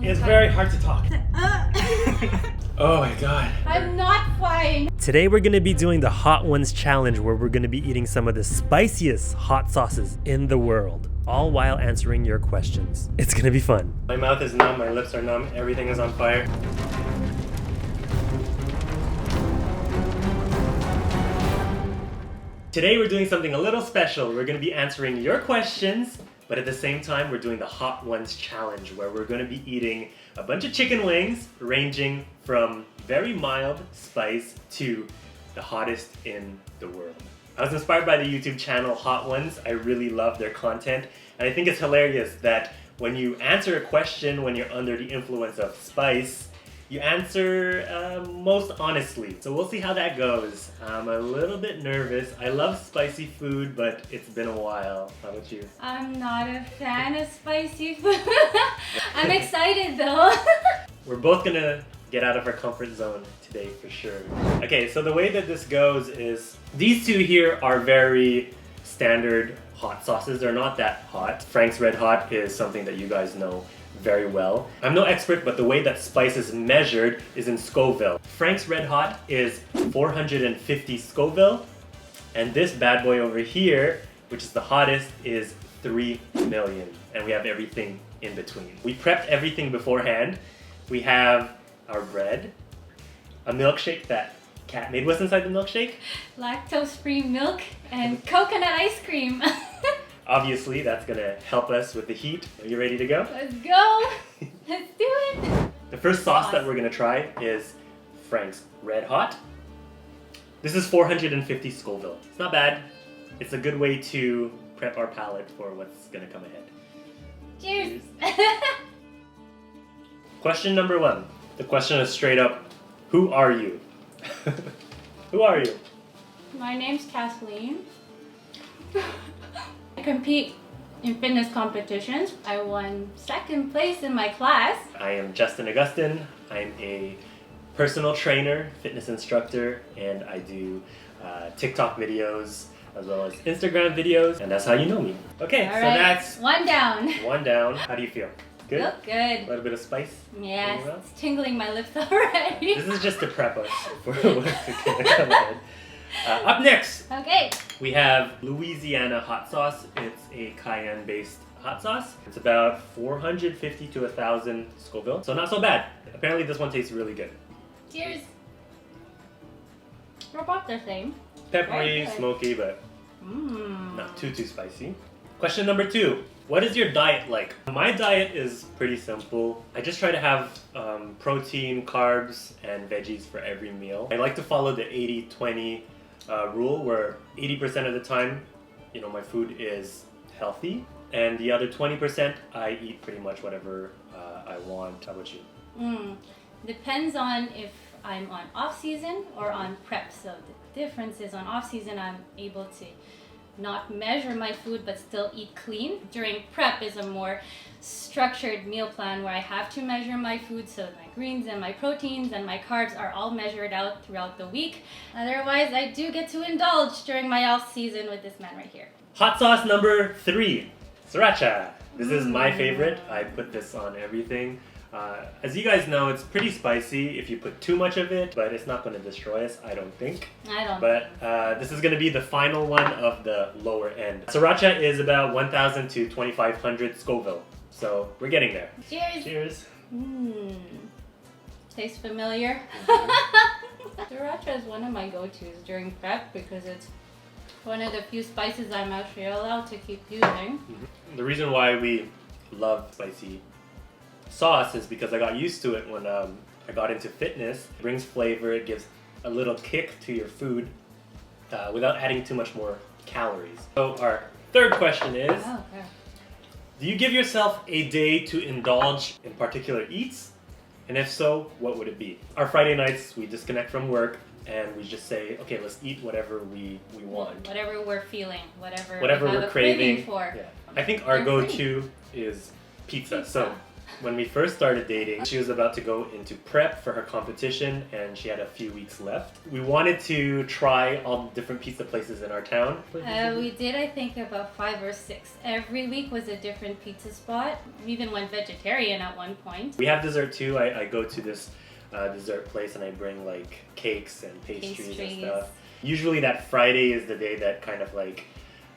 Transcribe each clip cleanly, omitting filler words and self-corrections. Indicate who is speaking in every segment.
Speaker 1: It's very hard to talk. Oh my god.
Speaker 2: I'm not fine.
Speaker 1: Today we're gonna be doing the Hot Ones challenge where we're gonna be eating some of the spiciest hot sauces in the world, all while answering your questions. It's gonna be fun. My mouth is numb, my lips are numb, everything is on fire. Today we're doing something a little special. We're gonna be answering your questions, but at the same time we're doing the Hot Ones challenge where we're gonna be eating a bunch of chicken wings ranging from very mild spice to the hottest in the world. I was inspired by the YouTube channel Hot Ones. I really love their content, and I think it's hilarious that when you answer a question when you're under the influence of spice, you answer most honestly. So we'll see how that goes. I'm a little bit nervous. I love spicy food, but it's been a while. How about you?
Speaker 2: I'm not a fan of spicy food. I'm excited though.
Speaker 1: We're both gonna get out of our comfort zone today for sure. Okay, so the way that this goes is these two here are very standard hot sauces. They're not that hot. Frank's Red Hot is something that you guys know very well. I'm no expert, but the way that spice is measured is in Scoville. Frank's Red Hot is 450 Scoville, and this bad boy over here, which is the hottest, is 3 million, and we have everything in between. We prepped everything beforehand. We have our bread, a milkshake that Kat made. What's inside the milkshake?
Speaker 2: Lactose-free milk and coconut ice cream.
Speaker 1: Obviously, that's gonna help us with the heat. Are you ready to go?
Speaker 2: Let's go. Let's do it.
Speaker 1: The first sauce that we're gonna try is Frank's Red Hot. This is 450 Scoville. It's not bad. It's a good way to prep our palate for what's gonna come ahead.
Speaker 2: Cheers.
Speaker 1: Question number one. The question is straight up, who are you? Who are you?
Speaker 2: My name's Kathleen. I compete in fitness competitions. I won second place in my class.
Speaker 1: I am Justin Agustin. I'm a personal trainer, fitness instructor, and I do TikTok videos as well as Instagram videos, and that's how you know me. Okay,
Speaker 2: All
Speaker 1: so
Speaker 2: right.
Speaker 1: that's
Speaker 2: one down.
Speaker 1: one down. How do you feel? Good?
Speaker 2: Feel good.
Speaker 1: A little bit of spice?
Speaker 2: Yes,
Speaker 1: Going well?
Speaker 2: it's tingling my lips already.
Speaker 1: This is just to prep us for what's gonna come ahead. Up next,
Speaker 2: Okay.
Speaker 1: we have Louisiana hot sauce. It's a cayenne-based hot sauce. It's about 450 to 1,000 Scoville, so not so bad. Apparently this one tastes really good.
Speaker 2: Cheers. We're about the same.
Speaker 1: Peppery,
Speaker 2: Very good.
Speaker 1: smoky, but
Speaker 2: Mmm.
Speaker 1: not too spicy. Question number two. What is your diet like? My diet is pretty simple. I just try to have protein, carbs, and veggies for every meal. I like to follow the 80-20 rule where 80% of the time, my food is healthy, and the other 20% I eat pretty much whatever I want. How about you?
Speaker 2: Depends on if I'm on off season or on prep. So the difference is on off season I'm able to not measure my food but still eat clean. During prep is a more structured meal plan where I have to measure my food, so my greens and my proteins and my carbs are all measured out throughout the week. Otherwise, I do get to indulge during my off season with this man right here.
Speaker 1: Hot sauce number 3, sriracha. This is my favorite. I put this on everything. As you guys know, it's pretty spicy if you put too much of it, but it's not going to destroy us, I don't think.
Speaker 2: I don't.
Speaker 1: But this is going to be the final one of the lower end. Sriracha is about 1,000 to 2,500 Scoville, so we're getting there.
Speaker 2: Cheers.
Speaker 1: Cheers.
Speaker 2: Tastes familiar. Sriracha is one of my go-tos during prep because it's one of the few spices I'm actually allowed to keep using.
Speaker 1: The reason why we love spicy sauce is because I got used to it when I got into fitness. It brings flavor, it gives a little kick to your food without adding too much more calories. So our third question is,
Speaker 2: Oh, okay.
Speaker 1: do you give yourself a day to indulge in particular eats? And if so, what would it be? Our Friday nights, we disconnect from work and we just say, okay, let's eat whatever we want.
Speaker 2: Whatever we're feeling, whatever we
Speaker 1: Whatever
Speaker 2: have
Speaker 1: we're
Speaker 2: a
Speaker 1: craving
Speaker 2: craving for.
Speaker 1: Yeah. I think our
Speaker 2: They're
Speaker 1: go-to is pizza.
Speaker 2: Pizza.
Speaker 1: So when we first started dating, she was about to go into prep for her competition and she had a few weeks left. We wanted to try all the different pizza places in our town.
Speaker 2: We did, I think, about 5 or 6. Every week was a different pizza spot. We even went vegetarian at one point.
Speaker 1: We have dessert too. I go to this dessert place and I bring like cakes and pastries and stuff. Usually that Friday is the day that kind of like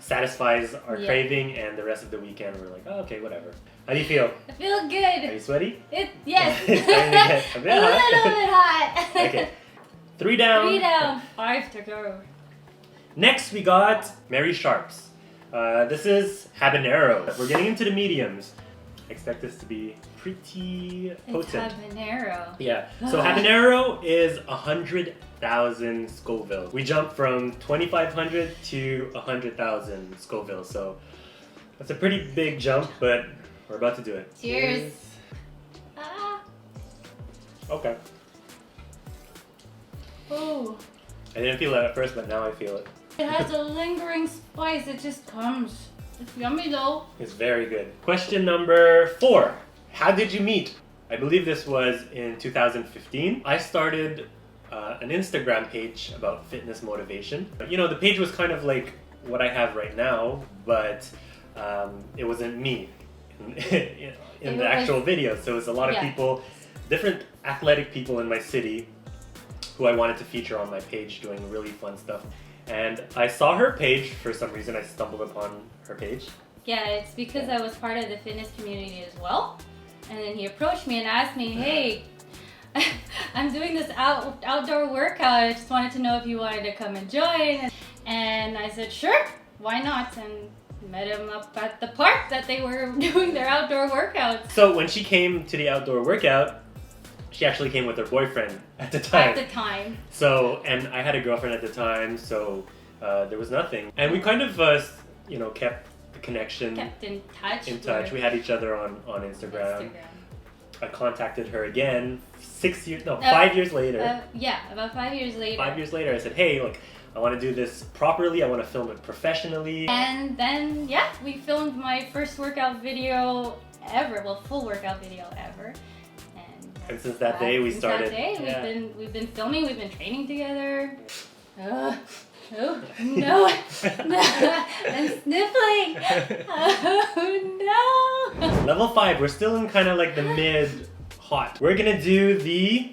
Speaker 1: satisfies our craving, and the rest of the weekend we're like, oh, okay, whatever. How do you feel?
Speaker 2: I feel good.
Speaker 1: Are you sweaty?
Speaker 2: Yes.
Speaker 1: It's starting to get a bit hot.
Speaker 2: little bit hot.
Speaker 1: Okay. 3 down.
Speaker 2: 3 down. 5 to go.
Speaker 1: Next we got Mary Sharp's. This is habanero. We're getting into the mediums. I expect this to be pretty potent.
Speaker 2: It's habanero.
Speaker 1: Yeah. So habanero is 100,000 Scoville. We jumped from 2,500 to 100,000 Scoville. So that's a pretty big jump, but we're about to do it.
Speaker 2: Cheers. Ah.
Speaker 1: Okay.
Speaker 2: Oh.
Speaker 1: I didn't feel it at first, but now I feel it.
Speaker 2: It has a lingering spice. It just comes. It's yummy though.
Speaker 1: It's very good. Question number 4. How did you meet? I believe this was in 2015. I started an Instagram page about fitness motivation. You know, the page was kind of like what I have right now, but it wasn't me in the actual video. So it was a lot of people, different athletic people in my city who I wanted to feature on my page doing really fun stuff. And I saw her page for some reason. I stumbled upon her page.
Speaker 2: Yeah, it's because I was part of the fitness community as well. And then he approached me and asked me, hey, I'm doing this outdoor workout. I just wanted to know if you wanted to come and join. And I said, sure, why not? And met him up at the park that they were doing their outdoor workouts.
Speaker 1: So when she came to the outdoor workout, she actually came with her boyfriend at the time.
Speaker 2: At the time.
Speaker 1: So, and I had a girlfriend at the time, so there was nothing. And we kind of, kept the connection.
Speaker 2: Kept in touch.
Speaker 1: We had each other on Instagram. I contacted her again 5 years later.
Speaker 2: About 5 years later.
Speaker 1: 5 years later, I said, hey, look, I want to do this properly. I want to film it professionally.
Speaker 2: And then, we filmed my first workout video ever. Well, full workout video ever.
Speaker 1: And since that day, we started.
Speaker 2: Since that day, we've been filming. We've been training together. Oh no! I'm sniffling. Oh no!
Speaker 1: Level 5. We're still in kind of like the mid hot. We're gonna do the.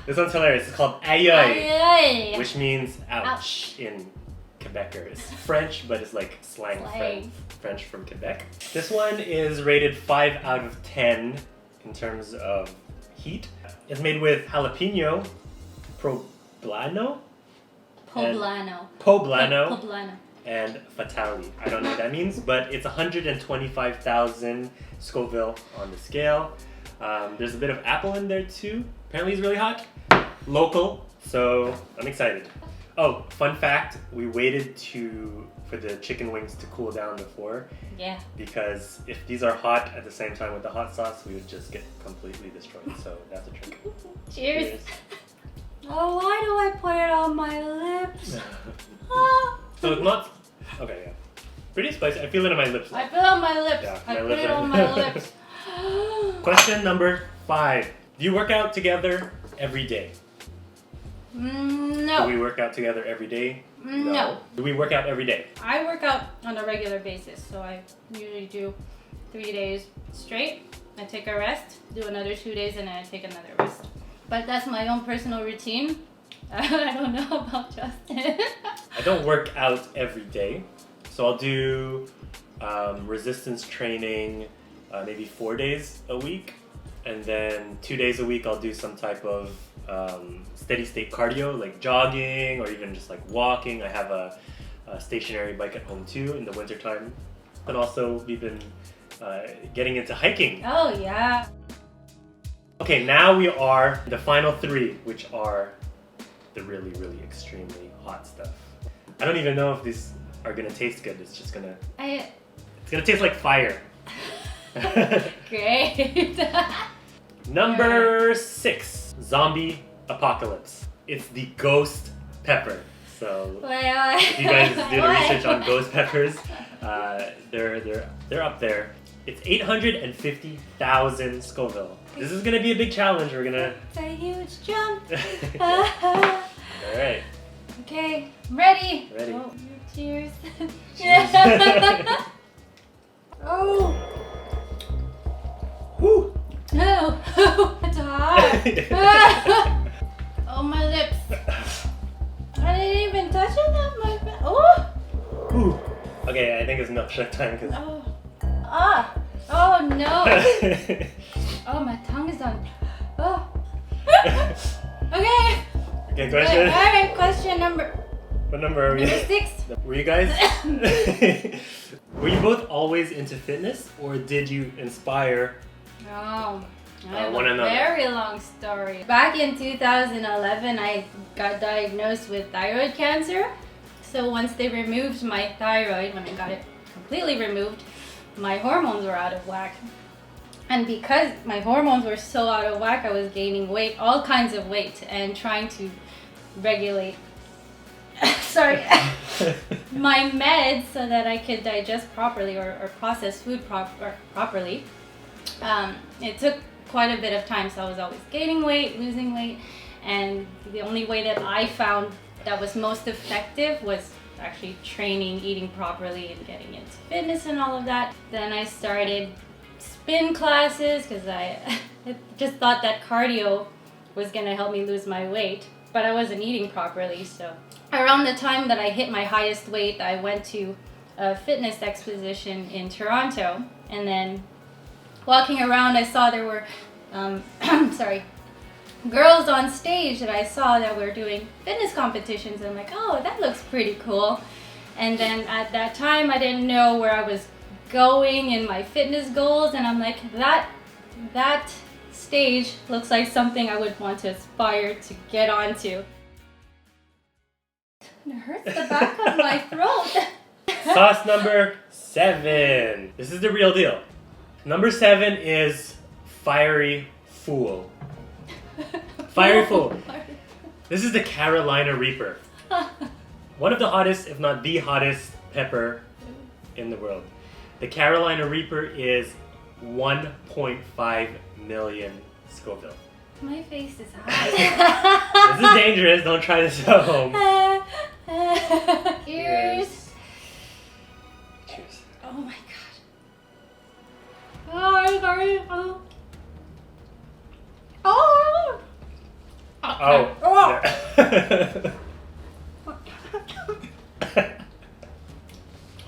Speaker 1: This one's hilarious. It's called aïe aïe, which means ouch in Quebecer. It's French, but it's like slang. French from Quebec. This one is rated 5 out of 10 in terms of heat. It's made with jalapeno, poblano, and fatali. I don't know what that means, but it's 125,000 Scoville on the scale. There's a bit of apple in there too. Apparently it's really hot. Local, so I'm excited. Oh, fun fact, we waited for the chicken wings to cool down before.
Speaker 2: Yeah.
Speaker 1: Because if these are hot at the same time with the hot sauce, we would just get completely destroyed. So that's a trick.
Speaker 2: Cheers. Oh, why do I put it on my lips?
Speaker 1: So it's not... Okay, yeah. Pretty spicy. I feel it on my lips.
Speaker 2: I feel it on my lips.
Speaker 1: Yeah,
Speaker 2: I put it on my lips.
Speaker 1: Question number 5. Do you work out together every day?
Speaker 2: No.
Speaker 1: Do we work out together every day?
Speaker 2: No.
Speaker 1: Do we work out every day?
Speaker 2: I work out on a regular basis, so I usually do 3 days straight. I take a rest, do another 2 days, and then I take another rest. But that's my own personal routine. I don't know about Justin.
Speaker 1: I don't work out every day, so I'll do resistance training maybe 4 days a week, and then 2 days a week I'll do some type of steady state cardio, like jogging or even just like walking. I have a stationary bike at home too in the wintertime. And also we've been getting into hiking.
Speaker 2: Oh yeah.
Speaker 1: Okay, now we are the final 3, which are the really, really extremely hot stuff. I don't even know if these are gonna taste good. It's just gonna... It's gonna taste like fire.
Speaker 2: Great.
Speaker 1: Number 6, zombie apocalypse. It's the ghost pepper. So if you guys do the research on ghost peppers, they're up there. It's 850,000 Scoville. This is gonna be a big challenge. We're gonna.
Speaker 2: It's a huge jump.
Speaker 1: All right.
Speaker 2: Okay, I'm ready.
Speaker 1: Ready.
Speaker 2: Oh, cheers.
Speaker 1: Cheers.
Speaker 2: Oh.
Speaker 1: Woo.
Speaker 2: No. It's hot. Oh, my lips. I didn't even touch it that much. Oh.
Speaker 1: Ooh. Okay, I think it's enough shut time because.
Speaker 2: Oh. Ah. Oh no. Oh, my tongue is on. Oh. Okay.
Speaker 1: Okay, question.
Speaker 2: All right, question number.
Speaker 1: What number are we?
Speaker 2: Number 6.
Speaker 1: Were you guys? Were you both always into fitness, or did you inspire?
Speaker 2: Oh. I have
Speaker 1: one
Speaker 2: a
Speaker 1: another.
Speaker 2: very long story. Back in 2011, I got diagnosed with thyroid cancer. So once they removed my thyroid, when I got it completely removed, my hormones were out of whack. And because my hormones were so out of whack, I was gaining weight, all kinds of weight, and trying to regulate my meds so that I could digest properly or process food properly. It took quite a bit of time, so I was always gaining weight, losing weight, and the only way that I found that was most effective was actually training, eating properly, and getting into fitness and all of that. Then I started spin classes because I just thought that cardio was going to help me lose my weight, but I wasn't eating properly. So around the time that I hit my highest weight, I went to a fitness exposition in Toronto, and then walking around, I saw there were girls on stage that I saw that were doing fitness competitions. I'm like, oh, that looks pretty cool. And then at that time, I didn't know where I was going in my fitness goals, and I'm like, that stage looks like something I would want to aspire to get onto. It hurts the back of my throat.
Speaker 1: Sauce number 7. This is the real deal. Number 7 is Fiery Fool. Fiery Fool. This is the Carolina Reaper. One of the hottest, if not the hottest pepper in the world. The Carolina Reaper is 1.5 million Scoville.
Speaker 2: My face is hot.
Speaker 1: This is dangerous. Don't try this at home.
Speaker 2: Cheers.
Speaker 1: Cheers.
Speaker 2: Oh my god. Oh, I'm sorry. Oh. Oh.
Speaker 1: Oh.
Speaker 2: Oh.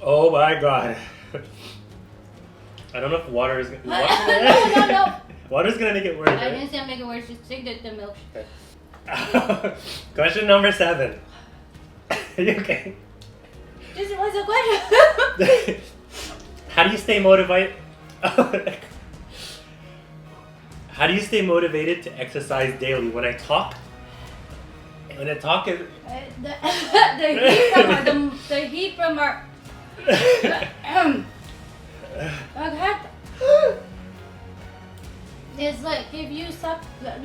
Speaker 1: Oh my god. I don't know if water is gonna.
Speaker 2: No.
Speaker 1: Water's gonna make it worse.
Speaker 2: I
Speaker 1: Right?
Speaker 2: didn't say make it worse. Just take the milk.
Speaker 1: Question number 7. Are you okay?
Speaker 2: Just what's the question?
Speaker 1: How do you stay motivated? How do you stay motivated to exercise daily? When I talk is
Speaker 2: the heat from our okay. It's like if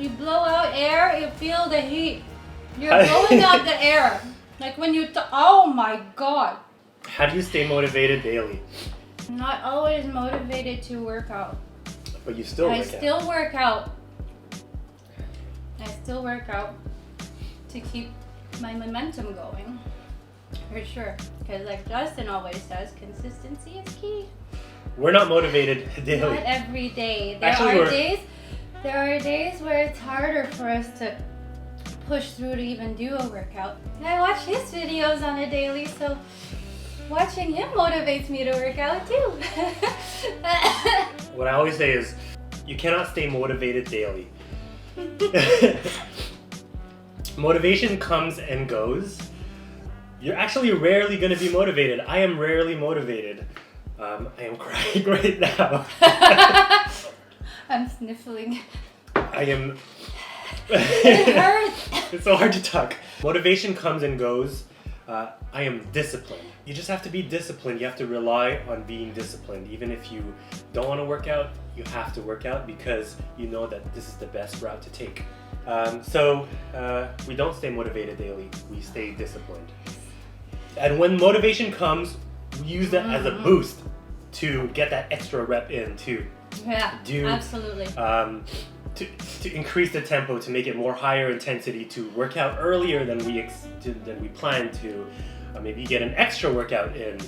Speaker 2: you blow out air, you feel the heat. You're blowing out the air. Like when you oh my god.
Speaker 1: How do you stay motivated daily?
Speaker 2: I'm not always motivated to work out.
Speaker 1: But you still work out.
Speaker 2: I still work out to keep my momentum going. For sure. Because like Justin always says, consistency is key.
Speaker 1: We're not motivated daily.
Speaker 2: Not every day. There are days where it's harder for us to push through to even do a workout. And I watch his videos on a daily, so watching him motivates me to work out too.
Speaker 1: What I always say is, you cannot stay motivated daily. Motivation comes and goes. You're actually rarely going to be motivated. I am rarely motivated. I am crying right now.
Speaker 2: I'm sniffling.
Speaker 1: I am...
Speaker 2: It hurts.
Speaker 1: It's so hard to talk. Motivation comes and goes. I am disciplined. You just have to be disciplined. You have to rely on being disciplined. Even if you don't want to work out, you have to work out because you know that this is the best route to take. So we don't stay motivated daily. We stay disciplined. And when motivation comes, we use that as a boost to get that extra rep in, to do
Speaker 2: absolutely.
Speaker 1: To increase the tempo, to make it more higher intensity, to work out earlier than we planned to, maybe get an extra workout in.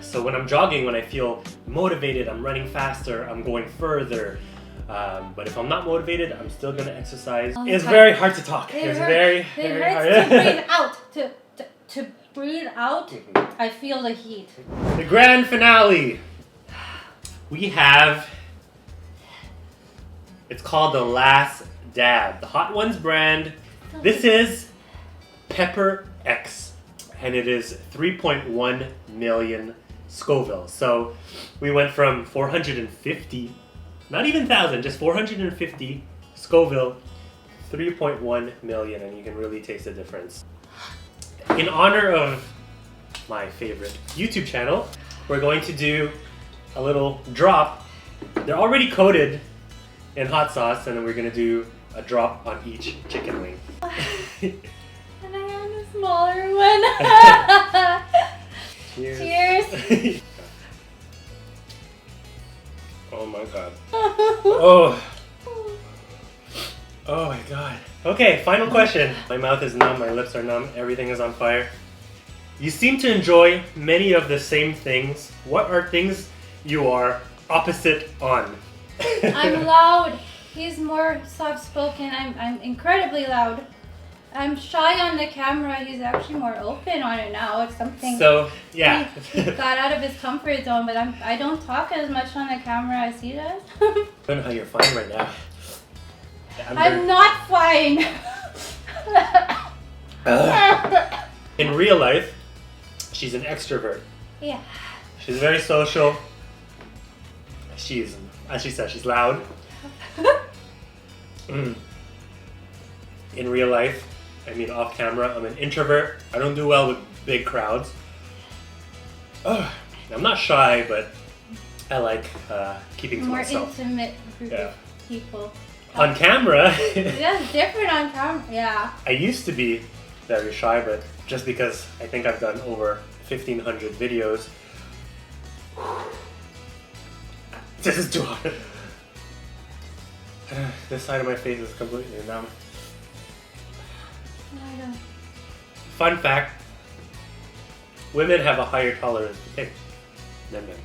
Speaker 1: So when I'm jogging, when I feel motivated, I'm running faster, I'm going further. But if I'm not motivated, I'm still gonna exercise. It's very hard to talk. It's very hard
Speaker 2: to breathe out. To breathe out.
Speaker 1: Mm-hmm.
Speaker 2: I feel the heat.
Speaker 1: The grand finale. We have. It's called the Last Dab. The Hot Ones brand. This is Pepper X, and it is 3.1 million Scoville. So we went from 450, not even 1,000, just 450 Scoville, 3.1 million, and you can really taste the difference. In honor of my favorite YouTube channel, we're going to do a little drop. They're already coated in hot sauce, and then we're gonna do a drop on each chicken wing.
Speaker 2: And I have a smaller one.
Speaker 1: Cheers.
Speaker 2: Cheers.
Speaker 1: Oh my god. Oh. Oh my god. Okay, final question. My mouth is numb, my lips are numb, everything is on fire. You seem to enjoy many of the same things. What are things you are opposite on?
Speaker 2: I'm loud. He's more soft-spoken. I'm incredibly loud. I'm shy on the camera. He's actually more open on it now. It's something.
Speaker 1: So yeah,
Speaker 2: he got out of his comfort zone. But I don't talk as much on the camera as he does.
Speaker 1: I don't know how you're fine right now.
Speaker 2: I'm not fine.
Speaker 1: In real life, she's an extrovert.
Speaker 2: Yeah.
Speaker 1: She's very social. She's, as she said, she's loud. In real life, I mean off camera, I'm an introvert. I don't do well with big crowds. I'm not shy, but I like keeping to
Speaker 2: More
Speaker 1: myself.
Speaker 2: intimate group of people.
Speaker 1: On camera,
Speaker 2: That's different on camera. Yeah.
Speaker 1: I used to be very shy, but just because I think I've done over 1,500 videos. This is too hot. This side of my face is completely numb.
Speaker 2: I don't.
Speaker 1: Fun fact, women have a higher tolerance to pain than men.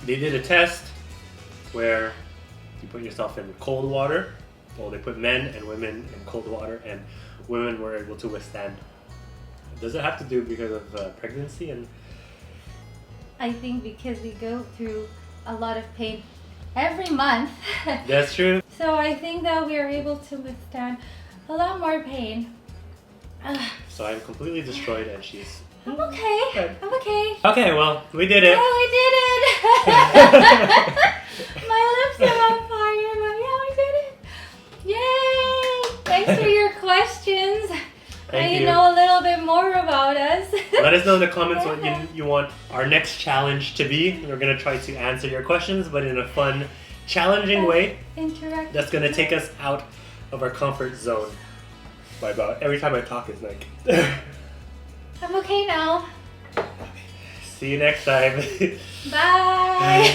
Speaker 1: They did a test where you put yourself in cold water. Well, they put men and women in cold water, and women were able to withstand. Does it have to do because of pregnancy? And
Speaker 2: I think because we go through a lot of pain every month.
Speaker 1: That's true.
Speaker 2: So I think that we are able to withstand a lot more pain.
Speaker 1: So I'm completely destroyed, and she's...
Speaker 2: I'm okay.
Speaker 1: Good.
Speaker 2: I'm okay.
Speaker 1: Okay, well, we did it.
Speaker 2: Yeah, we did it. My lips are on fire, but yeah, we did it. Yay! Thanks for your questions.
Speaker 1: Thank
Speaker 2: you
Speaker 1: you.
Speaker 2: know a little bit more about us.
Speaker 1: Let us know in the comments what you want our next challenge to be. We're going to try to answer your questions, but in a fun, challenging way.
Speaker 2: Interactive.
Speaker 1: That's going to take us out of our comfort zone. By about every time I talk is like...
Speaker 2: I'm okay now.
Speaker 1: See you next time.
Speaker 2: Bye.